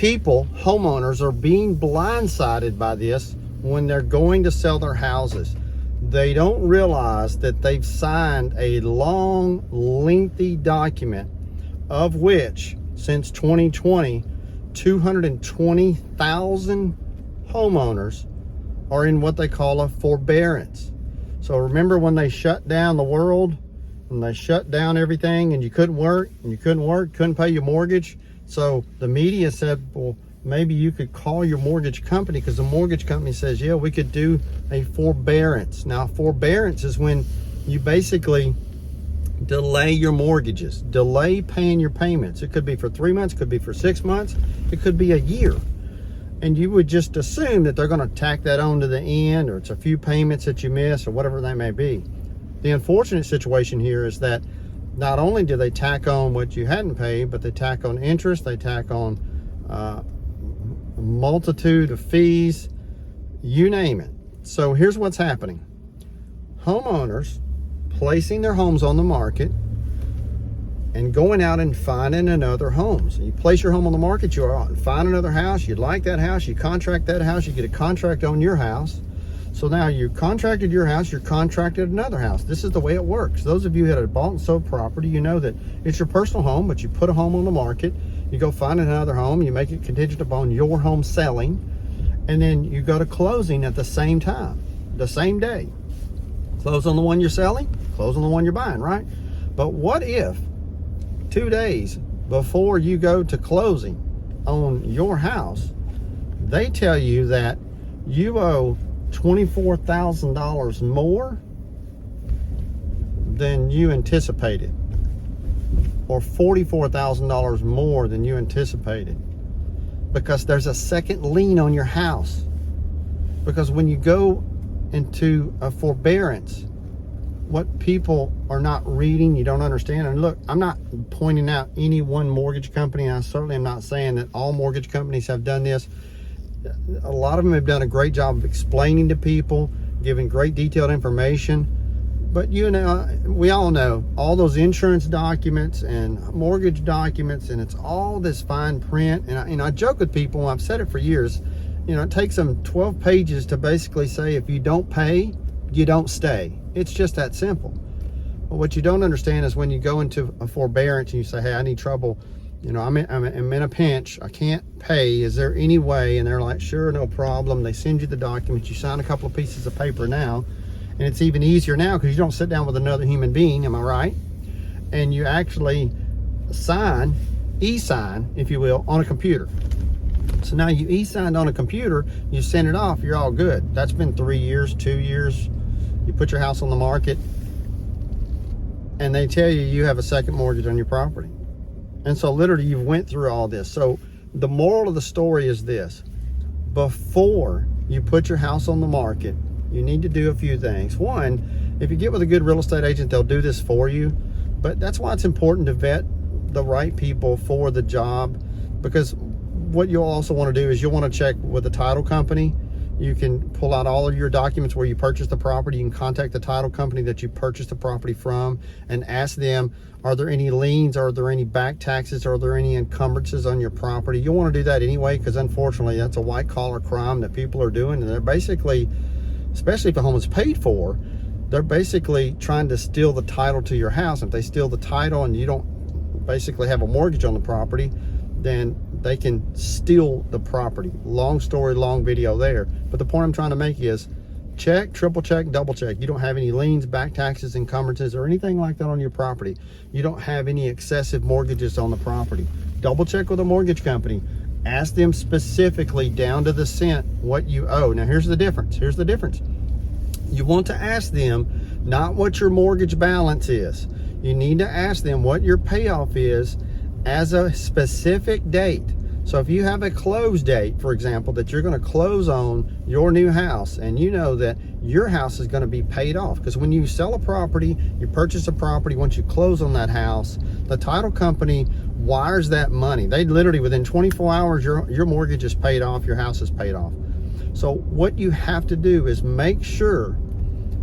people, homeowners, are being blindsided by this when they're going to sell their houses. They don't realize that they've signed a long, lengthy document, of which, since 2020, 220,000 homeowners are in what they call a forbearance. So remember when they shut down the world, when they shut down everything and you couldn't work, couldn't pay your mortgage? So the media said, well, maybe you could call your mortgage company, because the mortgage company says, yeah, we could do a forbearance. Now, forbearance is when you basically delay your mortgages, delay paying your payments. It could be for 3 months, could be for 6 months, it could be a year. And you would just assume that they're going to tack that on to the end, or it's a few payments that you miss, or whatever that may be. The unfortunate situation here is that not only do they tack on what you hadn't paid, but they tack on interest, they tack on a multitude of fees, you name it. So here's what's happening. Homeowners placing their homes on the market and going out and finding another home. So you place your home on the market, you are out and find another house, you like that house, you contract that house, you get a contract on your house. So now you contracted your house, you're contracted another house. This is the way it works. Those of you that have bought and sold property, you know that it's your personal home, but you put a home on the market, you go find another home, you make it contingent upon your home selling, and then you go to closing at the same time, the same day. Close on the one you're selling, close on the one you're buying, right? But what if 2 days before you go to closing on your house, they tell you that you owe $24,000 more than you anticipated, or $44,000 more than you anticipated, because there's a second lien on your house? Because when you go into a forbearance, what people are not reading, you don't understand. And look, I'm not pointing out any one mortgage company. I certainly am not saying that all mortgage companies have done this. A lot of them have done a great job of explaining to people, giving great detailed information. But you know, we all know all those insurance documents and mortgage documents, and it's all this fine print. And I joke with people, I've said it for years, you know, it takes them 12 pages to basically say, if you don't pay, you don't stay. It's just that simple. But what you don't understand is when you go into a forbearance and you say, hey, I need trouble, you know, I'm in a pinch, I can't pay, is there any way? And they're like, sure, no problem. They send you the documents, you sign a couple of pieces of paper now, and it's even easier now because you don't sit down with another human being, am I right? And you actually sign, e-sign, if you will, on a computer. So now you e-signed on a computer, you send it off, you're all good. That's been 3 years, 2 years. You put your house on the market, and they tell you you have a second mortgage on your property. And so literally you went through all this. So the moral of the story is this: before you put your house on the market, you need to do a few things. One, if you get with a good real estate agent, they'll do this for you. But that's why it's important to vet the right people for the job, because what you'll also want to do is you'll want to check with the title company. You can pull out all of your documents where you purchased the property. You can contact the title company that you purchased the property from and ask them, are there any liens? Are there any back taxes? Are there any encumbrances on your property? You'll want to do that anyway, because unfortunately that's a white collar crime that people are doing. And they're basically, especially if a home is paid for, they're basically trying to steal the title to your house. If they steal the title and you don't basically have a mortgage on the property, then they can steal the property. Long story, long video there. But the point I'm trying to make is check, triple check, double check. You don't have any liens, back taxes, encumbrances, or anything like that on your property. You don't have any excessive mortgages on the property. Double check with a mortgage company. Ask them specifically down to the cent what you owe. Now here's the difference. Here's the difference. You want to ask them not what your mortgage balance is. You need to ask them what your payoff is as a specific date. So if you have a close date, for example, that you're going to close on your new house, and you know that your house is going to be paid off, because when you sell a property, you purchase a property, once you close on that house, the title company wires that money. They literally, within 24 hours, your mortgage is paid off, your house is paid off. So what you have to do is make sure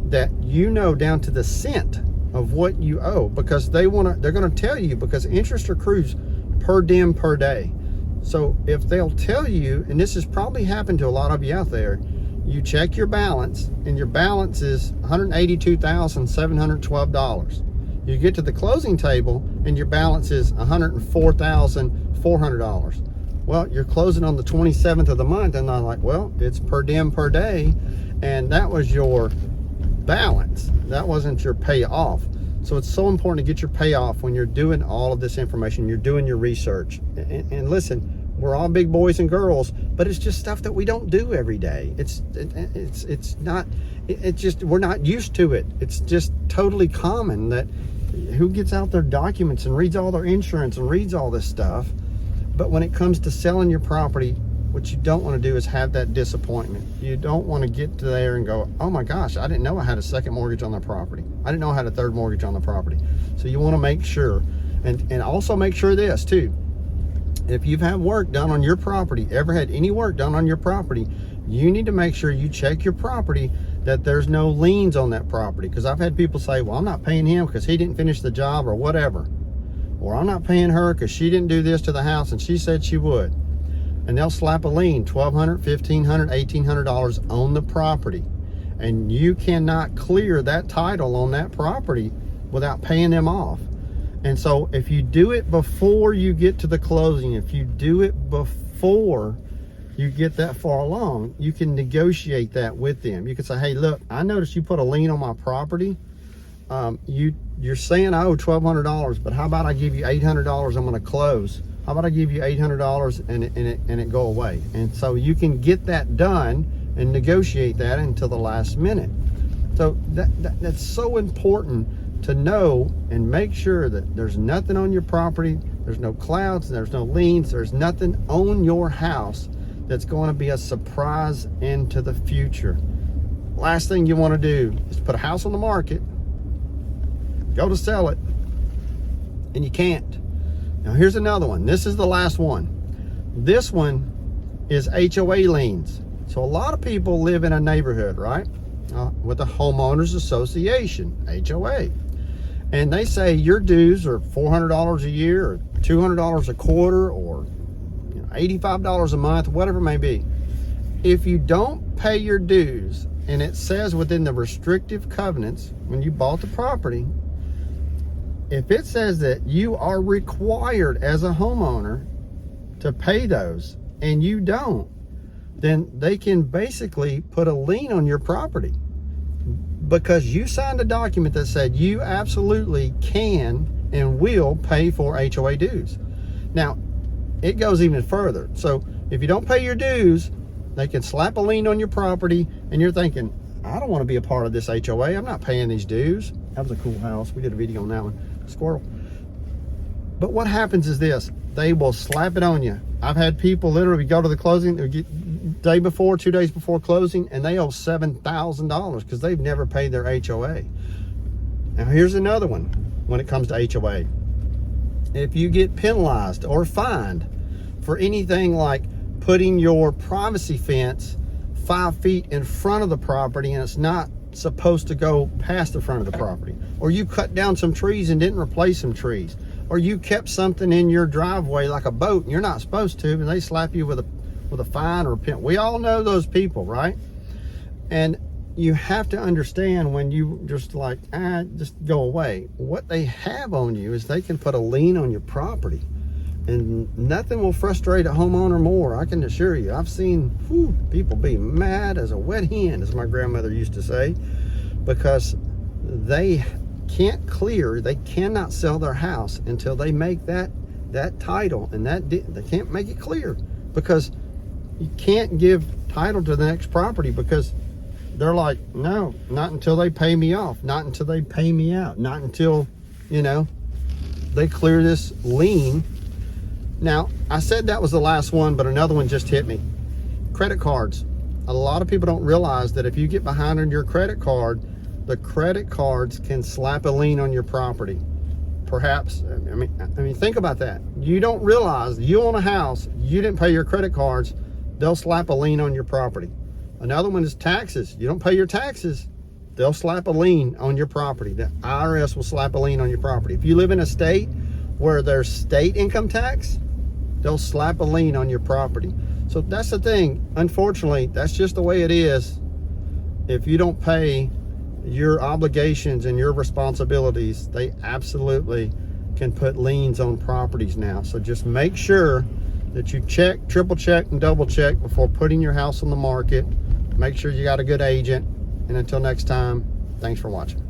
that you know down to the cent of what you owe, because they're going to tell you, because interest accrues per diem per day. So if they'll tell you, and this has probably happened to a lot of you out there, you check your balance and your balance is $182,712. You get to the closing table and your balance is $104,400. Well, you're closing on the 27th of the month, and I'm like, well, it's per diem per day, and that was your balance. That wasn't your payoff. So it's so important to get your payoff when you're doing all of this information, you're doing your research. And listen, we're all big boys and girls, but it's just stuff that we don't do every day. We're not used to it. It's just totally common that who gets out their documents and reads all their insurance and reads all this stuff. But when it comes to selling your property, what you don't want to do is have that disappointment. You don't want to get to there and go, oh my gosh, I didn't know I had a second mortgage on the property. I didn't know I had a third mortgage on the property. So you want to make sure, and also make sure this too. If you've had work done on your property, ever had any work done on your property, you need to make sure you check your property that there's no liens on that property. Because I've had people say, well, I'm not paying him because he didn't finish the job or whatever. Or I'm not paying her because she didn't do this to the house and she said she would. And they'll slap a lien, $1,200, $1,500, $1,800 on the property. And you cannot clear that title on that property without paying them off. And so if you do it before you get to the closing, if you do it before you get that far along, you can negotiate that with them. You can say, hey, look, I noticed you put a lien on my property. You're saying I owe $1,200, but how about I give you $800? I'm going to close. How about I give you $800 and it go away? And so you can get that done and negotiate that until the last minute. So that's so important to know and make sure that there's nothing on your property, there's no clouds, there's no liens, there's nothing on your house that's going to be a surprise into the future. Last thing you want to do is put a house on the market, go to sell it, and you can't. Now here's another one. This is the last one. This one is HOA liens. So a lot of people live in a neighborhood, right? With a homeowners association, HOA. And they say your dues are $400 a year or $200 a quarter or $85 a month, whatever it may be. If you don't pay your dues, and it says within the restrictive covenants when you bought the property, if it says that you are required as a homeowner to pay those and you don't, then they can basically put a lien on your property because you signed a document that said you absolutely can and will pay for HOA dues. Now, it goes even further. So if you don't pay your dues, they can slap a lien on your property and you're thinking, I don't want to be a part of this HOA. I'm not paying these dues. That was a cool house. We did a video on that one. Squirrel. But what happens is this, they will slap it on you. I've had people literally go to the closing day before, 2 days before closing, and they owe $7,000 because they've never paid their HOA. Now here's another one when it comes to HOA. If you get penalized or fined for anything like putting your privacy fence 5 feet in front of the property and it's not supposed to go past the front of the property, or you cut down some trees and didn't replace some trees, or you kept something in your driveway like a boat and you're not supposed to, and they slap you with a fine or a pen. We all know those people, right? And you have to understand when you just like, just go away. What they have on you is they can put a lien on your property, and nothing will frustrate a homeowner more, I can assure you. I've seen people be mad as a wet hen, as my grandmother used to say, because they can't clear, they cannot sell their house until they make that title, and they can't make it clear, because you can't give title to the next property because they're like, no, not until they pay me off, not until they pay me out, not until, they clear this lien. Now, I said that was the last one, but another one just hit me. Credit cards. A lot of people don't realize that if you get behind on your credit card, the credit cards can slap a lien on your property. Perhaps, I mean, think about that. You don't realize you own a house, you didn't pay your credit cards, they'll slap a lien on your property. Another one is taxes. You don't pay your taxes, they'll slap a lien on your property. The IRS will slap a lien on your property. If you live in a state where there's state income tax, they'll slap a lien on your property. So that's the thing. Unfortunately, that's just the way it is. If you don't pay your obligations and your responsibilities, they absolutely can put liens on properties now. So just make sure that you check, triple check, and double check before putting your house on the market. Make sure you got a good agent. And until next time, thanks for watching.